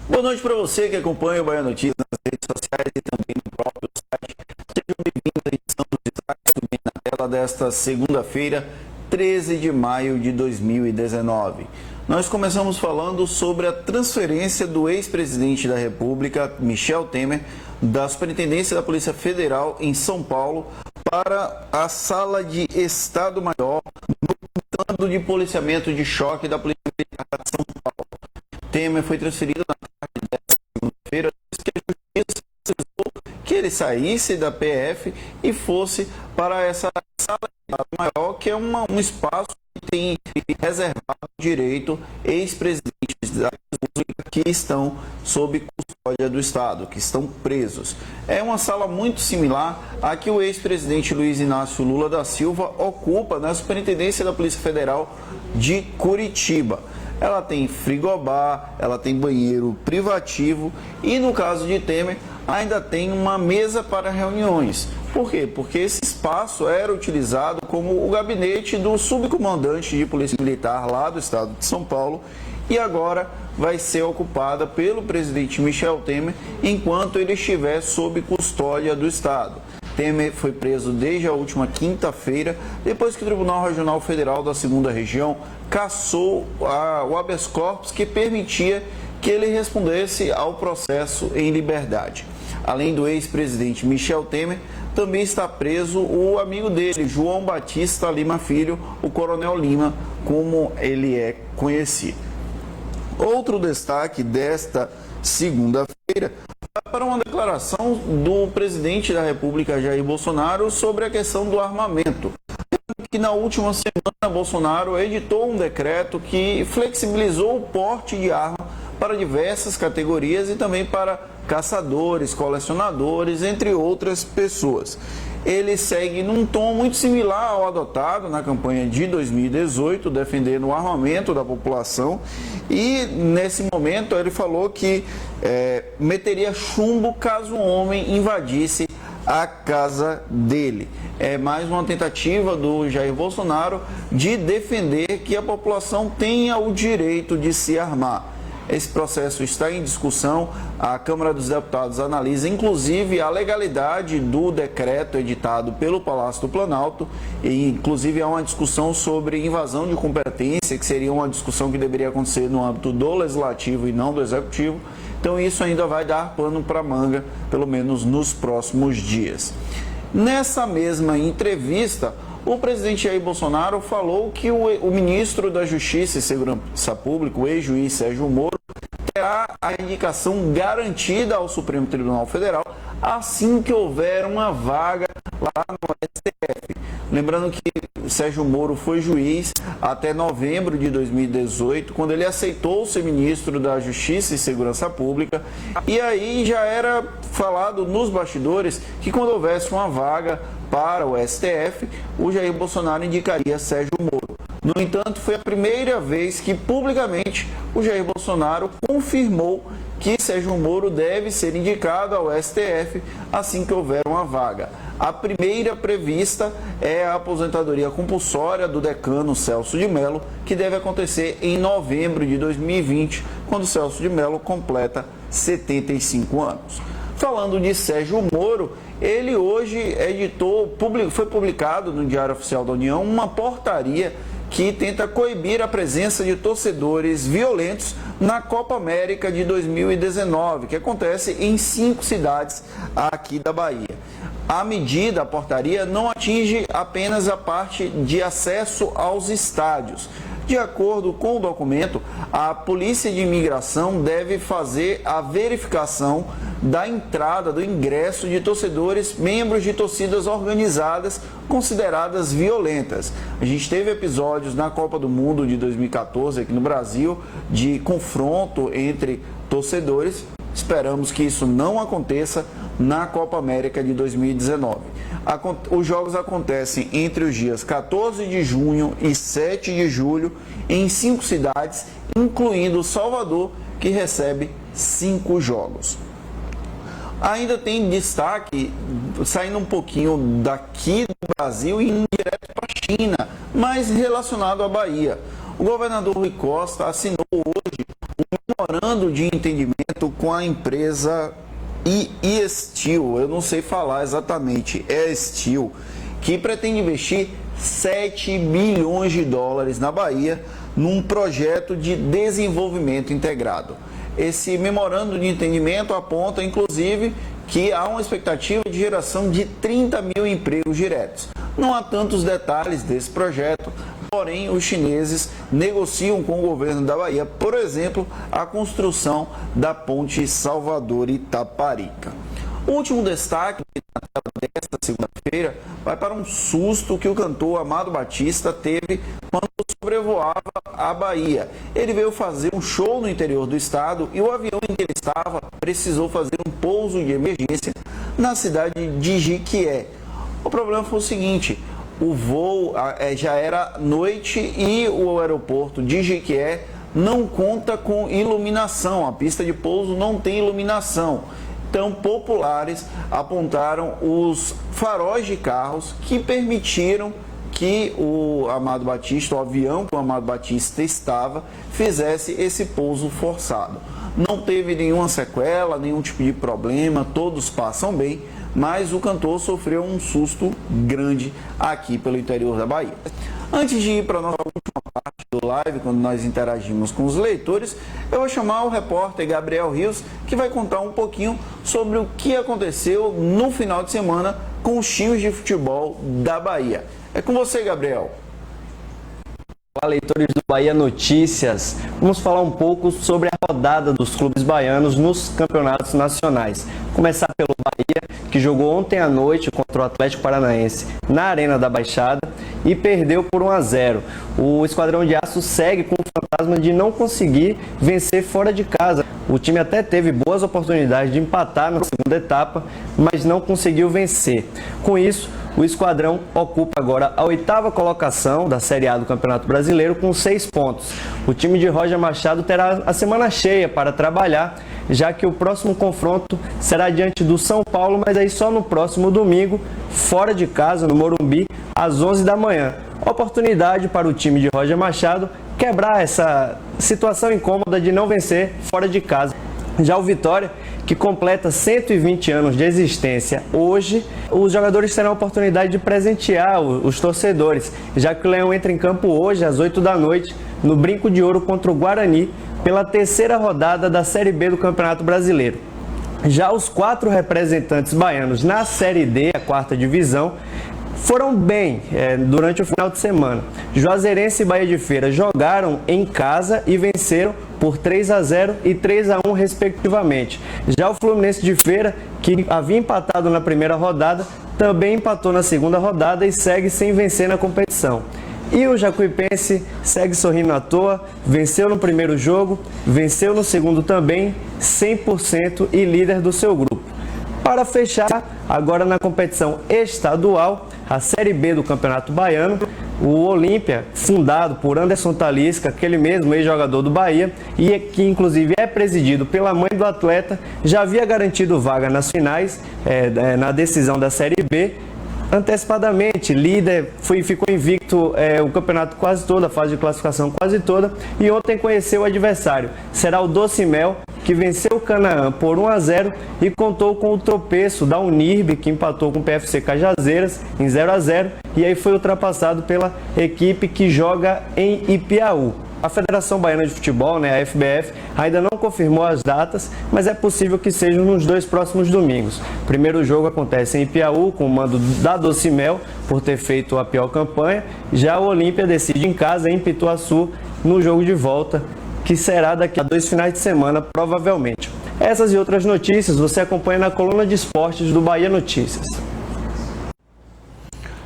Boa noite para você que acompanha o Bahia Notícias nas redes sociais e também no próprio site. Sejam bem-vindos à edição dos destaques do Bem na Tela desta segunda-feira, 13 de maio de 2019. Nós começamos falando sobre a transferência do ex-presidente da República, Michel Temer, da Superintendência da Polícia Federal em São Paulo para a Sala de Estado-Maior no Comando de Policiamento de Choque da Polícia Militar de São Paulo. Temer foi transferido na tarde desta segunda-feira, que a Justiça solicitou que ele saísse da PF e fosse para essa Sala de Estado-Maior, que é um espaço que tem reservado direito ex-presidentes da República que estão sob custódia do Estado, que estão presos. É uma sala muito similar à que o ex-presidente Luiz Inácio Lula da Silva ocupa na Superintendência da Polícia Federal de Curitiba. Ela tem frigobar, ela tem banheiro privativo e, no caso de Temer, ainda tem uma mesa para reuniões. Por quê? Porque esse espaço era utilizado como o gabinete do subcomandante de Polícia Militar lá do estado de São Paulo e agora vai ser ocupada pelo presidente Michel Temer enquanto ele estiver sob custódia do Estado. Temer foi preso desde a última quinta-feira, depois que o Tribunal Regional Federal da 2ª Região cassou o habeas corpus que permitia que ele respondesse ao processo em liberdade. Além do ex-presidente Michel Temer, também está preso o amigo dele, João Batista Lima Filho, o Coronel Lima, como ele é conhecido. Outro destaque desta segunda-feira para uma declaração do presidente da República, Jair Bolsonaro, sobre a questão do armamento. Que na última semana, Bolsonaro editou um decreto que flexibilizou o porte de arma para diversas categorias e também para caçadores, colecionadores, entre outras pessoas. Ele segue num tom muito similar ao adotado na campanha de 2018, defendendo o armamento da população, e nesse momento ele falou que meteria chumbo caso um homem invadisse a casa dele. É mais uma tentativa do Jair Bolsonaro de defender que a população tenha o direito de se armar. Esse processo está em discussão, a Câmara dos Deputados analisa inclusive a legalidade do decreto editado pelo Palácio do Planalto, e inclusive há uma discussão sobre invasão de competência, que seria uma discussão que deveria acontecer no âmbito do Legislativo e não do Executivo. Então isso ainda vai dar pano para manga, pelo menos nos próximos dias. Nessa mesma entrevista, o presidente Jair Bolsonaro falou que o ministro da Justiça e Segurança Pública, o ex-juiz Sérgio Moro, terá a indicação garantida ao Supremo Tribunal Federal assim que houver uma vaga lá no STF. Lembrando que Sérgio Moro foi juiz até novembro de 2018, quando ele aceitou ser ministro da Justiça e Segurança Pública, e aí já era falado nos bastidores que quando houvesse uma vaga para o STF, o Jair Bolsonaro indicaria Sérgio Moro. No entanto, foi a primeira vez que publicamente o Jair Bolsonaro confirmou que Sérgio Moro deve ser indicado ao STF assim que houver uma vaga. A primeira prevista é a aposentadoria compulsória do decano Celso de Mello, que deve acontecer em novembro de 2020, quando Celso de Mello completa 75 anos. Falando de Sérgio Moro, ele hoje foi publicado no Diário Oficial da União uma portaria que tenta coibir a presença de torcedores violentos na Copa América de 2019, que acontece em 5 cidades aqui da Bahia. A medida, a portaria, não atinge apenas a parte de acesso aos estádios. De acordo com o documento, a Polícia de Imigração deve fazer a verificação da entrada, do ingresso de torcedores, membros de torcidas organizadas consideradas violentas. A gente teve episódios na Copa do Mundo de 2014 aqui no Brasil de confronto entre torcedores. Esperamos que isso não aconteça na Copa América de 2019. Os jogos acontecem entre os dias 14 de junho e 7 de julho em 5 cidades, incluindo Salvador, que recebe 5 jogos. Ainda tem destaque, saindo um pouquinho daqui do Brasil e indo direto para a China, mas relacionado à Bahia. O governador Rui Costa assinou hoje um memorando de entendimento com a empresa iSteel, eu não sei falar exatamente, iSteel, que pretende investir 7 bilhões de dólares na Bahia num projeto de desenvolvimento integrado. Esse memorando de entendimento aponta, inclusive, que há uma expectativa de geração de 30 mil empregos diretos. Não há tantos detalhes desse projeto, porém os chineses negociam com o governo da Bahia, por exemplo, a construção da ponte Salvador-Itaparica. O último destaque na tela desta segunda-feira vai para um susto que o cantor Amado Batista teve quando sobrevoava a Bahia. Ele veio fazer um show no interior do estado e o avião em que ele estava precisou fazer um pouso de emergência na cidade de Jiquié. O problema foi o seguinte: o voo já era noite e o aeroporto de Jiquié não conta com iluminação, a pista de pouso não tem iluminação. Então, populares apontaram os faróis de carros que permitiram que o Amado Batista, o avião que o Amado Batista estava, fizesse esse pouso forçado. Não teve nenhuma sequela, nenhum tipo de problema, todos passam bem, mas o cantor sofreu um susto grande aqui pelo interior da Bahia. Antes de ir para a nossa última parte do live, quando nós interagimos com os leitores, eu vou chamar o repórter Gabriel Rios, que vai contar um pouquinho sobre o que aconteceu no final de semana com os times de futebol da Bahia. É com você, Gabriel. Olá, leitores do Bahia Notícias. Vamos falar um pouco sobre a rodada dos clubes baianos nos campeonatos nacionais. Começar pelo Bahia, que jogou ontem à noite contra o Atlético Paranaense na Arena da Baixada e perdeu por 1-0. O Esquadrão de Aço segue com o fantasma de não conseguir vencer fora de casa. O time até teve boas oportunidades de empatar na segunda etapa, mas não conseguiu vencer. Com isso, o Esquadrão ocupa agora a 8ª colocação da Série A do Campeonato Brasileiro com 6 pontos. O time de Roger Machado terá a semana cheia para trabalhar, já que o próximo confronto será diante do São Paulo, mas aí só no próximo domingo, fora de casa, no Morumbi, às 11 da manhã. Oportunidade para o time de Roger Machado quebrar essa situação incômoda de não vencer fora de casa. Já o Vitória, que completa 120 anos de existência hoje, os jogadores terão a oportunidade de presentear os torcedores, já que o Leão entra em campo hoje às 8 da noite no Brinco de Ouro contra o Guarani pela 3ª rodada da Série B do Campeonato Brasileiro. Já os 4 representantes baianos na Série D, a 4ª divisão, foram bem durante o final de semana. Juazeirense e Bahia de Feira jogaram em casa e venceram por 3-0 e 3-1 respectivamente. Já o Fluminense de Feira, que havia empatado na primeira rodada, também empatou na segunda rodada e segue sem vencer na competição. E o Jacuipense segue sorrindo à toa, venceu no primeiro jogo, venceu no segundo também, 100% e líder do seu grupo. Para fechar, agora na competição estadual, a Série B do Campeonato Baiano, o Olímpia, fundado por Anderson Talisca, aquele mesmo ex-jogador do Bahia, e que inclusive é presidido pela mãe do atleta, já havia garantido vaga nas finais, na decisão da Série B, antecipadamente. Líder, ficou invicto o campeonato quase todo, a fase de classificação quase toda, e ontem conheceu o adversário. Será o Doce Mel, que venceu o Canaã por 1-0 e contou com o tropeço da Unirb, que empatou com o PFC Cajazeiras em 0-0, e aí foi ultrapassado pela equipe que joga em Ipiaú. A Federação Baiana de Futebol, a FBF, ainda não confirmou as datas, mas é possível que sejam nos 2 próximos domingos. O primeiro jogo acontece em Ipiaú, com o mando da Doce Mel, por ter feito a pior campanha. Já o Olímpia decide em casa, em Pituaçu, no jogo de volta, que será daqui a 2 finais de semana, provavelmente. Essas e outras notícias você acompanha na coluna de esportes do Bahia Notícias.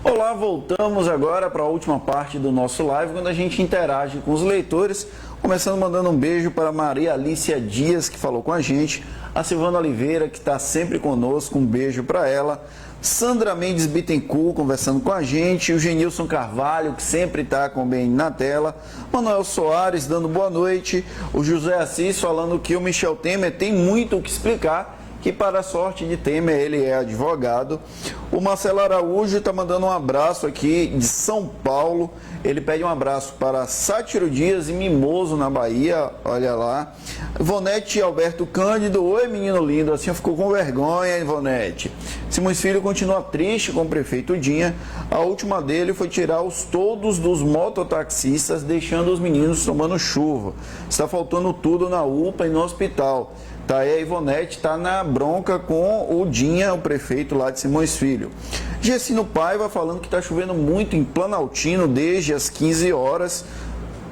Olá, voltamos agora para a última parte do nosso live, quando a gente interage com os leitores, começando mandando um beijo para Maria Alicia Dias, que falou com a gente, a Silvana Oliveira, que está sempre conosco, um beijo para ela, Sandra Mendes Bittencourt conversando com a gente, o Genilson Carvalho, que sempre está com bem na tela, Manuel Soares dando boa noite, o José Assis falando que o Michel Temer tem muito o que explicar que, para a sorte de Temer, ele é advogado. O Marcelo Araújo está mandando um abraço aqui de São Paulo. Ele pede um abraço para Sátiro Dias e Mimoso, na Bahia. Olha lá. Ivonete Alberto Cândido. Oi, menino lindo. Assim ficou com vergonha, Ivonete. Simões Filho continua triste com o prefeito Dinha. A última dele foi tirar os toldos dos mototaxistas, deixando os meninos tomando chuva. Está faltando tudo na UPA e no hospital. Tá aí a Ivonete, está na bronca com o Dinha, o prefeito lá de Simões Filho. Gessino Paiva falando que está chovendo muito em Planaltino desde as 15 horas.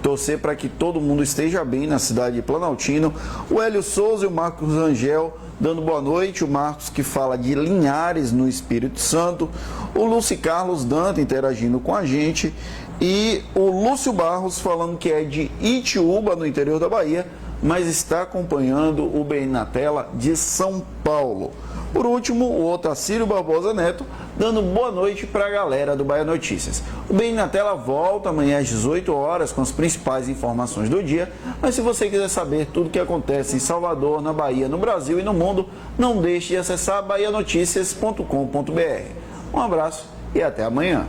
Torcer para que todo mundo esteja bem na cidade de Planaltino. O Hélio Souza e o Marcos Rangel dando boa noite. O Marcos que fala de Linhares, no Espírito Santo. O Lúcio Carlos Danta interagindo com a gente. E o Lúcio Barros falando que é de Itiúba, no interior da Bahia, mas está acompanhando o BN na Tela de São Paulo. Por último, o Otacílio Barbosa Neto dando boa noite para a galera do Bahia Notícias. O BN na Tela volta amanhã às 18 horas com as principais informações do dia, mas se você quiser saber tudo o que acontece em Salvador, na Bahia, no Brasil e no mundo, não deixe de acessar bahianoticias.com.br. Um abraço e até amanhã.